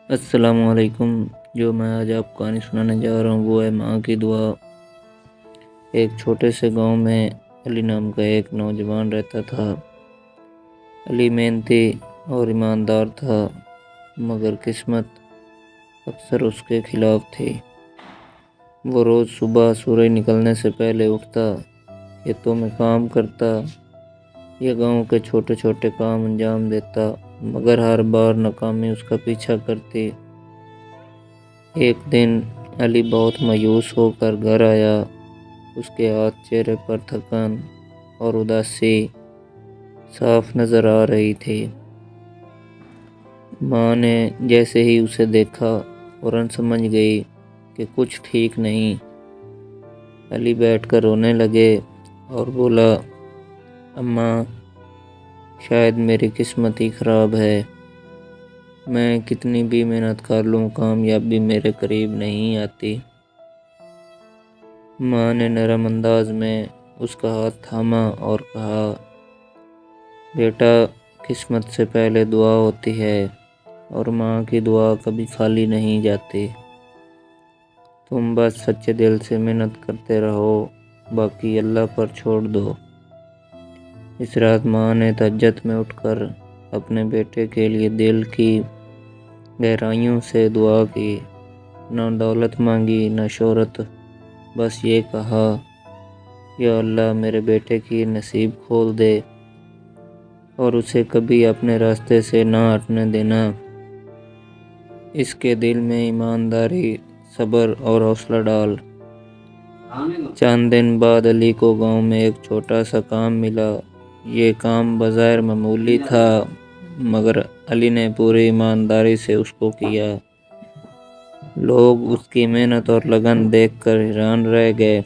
السلام علیکم۔ جو میں آج آپ کو کہانی سنانے جا رہا ہوں وہ ہے ماں کی دعا۔ ایک چھوٹے سے گاؤں میں علی نام کا ایک نوجوان رہتا تھا۔ علی محنتی اور ایماندار تھا، مگر قسمت اکثر اس کے خلاف تھی۔ وہ روز صبح سورج نکلنے سے پہلے اٹھتا، کھیتوں میں کام کرتا یا گاؤں کے چھوٹے چھوٹے کام انجام دیتا، مگر ہر بار ناکامی اس کا پیچھا کرتی۔ ایک دن علی بہت مایوس ہو کر گھر آیا۔ اس کے چہرے پر تھکن اور اداسی صاف نظر آ رہی تھی۔ ماں نے جیسے ہی اسے دیکھا فوراً سمجھ گئی کہ کچھ ٹھیک نہیں۔ علی بیٹھ کر رونے لگے اور بولا، اماں، شاید میری قسمت ہی خراب ہے۔ میں کتنی بھی محنت کر لوں، کامیابی میرے قریب نہیں آتی۔ ماں نے نرم انداز میں اس کا ہاتھ تھاما اور کہا، بیٹا، قسمت سے پہلے دعا ہوتی ہے اور ماں کی دعا کبھی خالی نہیں جاتی۔ تم بس سچے دل سے محنت کرتے رہو، باقی اللہ پر چھوڑ دو۔ اس رات ماں نے تہجد میں اٹھ کر اپنے بیٹے کے لیے دل کی گہرائیوں سے دعا کی۔ نہ دولت مانگی، نہ شہرت، بس یہ کہا، یا اللہ، میرے بیٹے کی نصیب کھول دے اور اسے کبھی اپنے راستے سے نہ ہٹنے دینا۔ اس کے دل میں ایمانداری، صبر اور حوصلہ ڈال۔ چند دن بعد علی کو گاؤں میں ایک چھوٹا سا کام ملا۔ یہ کام بظاہر معمولی تھا، مگر علی نے پوری ایمانداری سے اس کو کیا۔ لوگ اس کی محنت اور لگن دیکھ کر حیران رہ گئے۔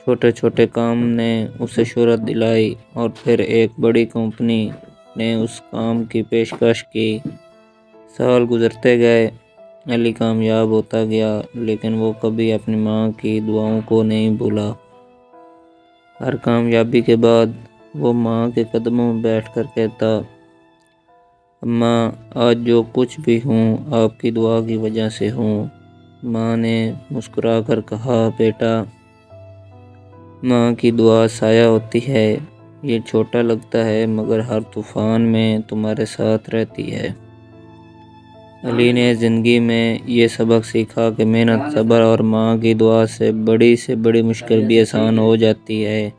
چھوٹے چھوٹے کام نے اسے شہرت دلائی اور پھر ایک بڑی کمپنی نے اس کام کی پیشکش کی۔ سال گزرتے گئے، علی کامیاب ہوتا گیا، لیکن وہ کبھی اپنی ماں کی دعاؤں کو نہیں بھولا۔ ہر کامیابی کے بعد وہ ماں کے قدموں میں بیٹھ کر کہتا، اماں، آج جو کچھ بھی ہوں آپ کی دعا کی وجہ سے ہوں۔ ماں نے مسکرا کر کہا، بیٹا، ماں کی دعا سایہ ہوتی ہے۔ یہ چھوٹا لگتا ہے، مگر ہر طوفان میں تمہارے ساتھ رہتی ہے۔ علی نے زندگی میں یہ سبق سیکھا کہ محنت، صبر اور ماں کی دعا سے بڑی مشکل بھی آسان ہو جاتی ہے،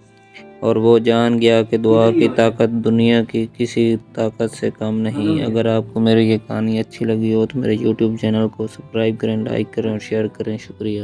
اور وہ جان گیا کہ دعا کی طاقت دنیا کی کسی طاقت سے کم نہیں۔ اگر آپ کو میری یہ کہانی اچھی لگی ہو تو میرے YouTube چینل کو سبسکرائب کریں، لائک کریں اور شیئر کریں۔ شکریہ۔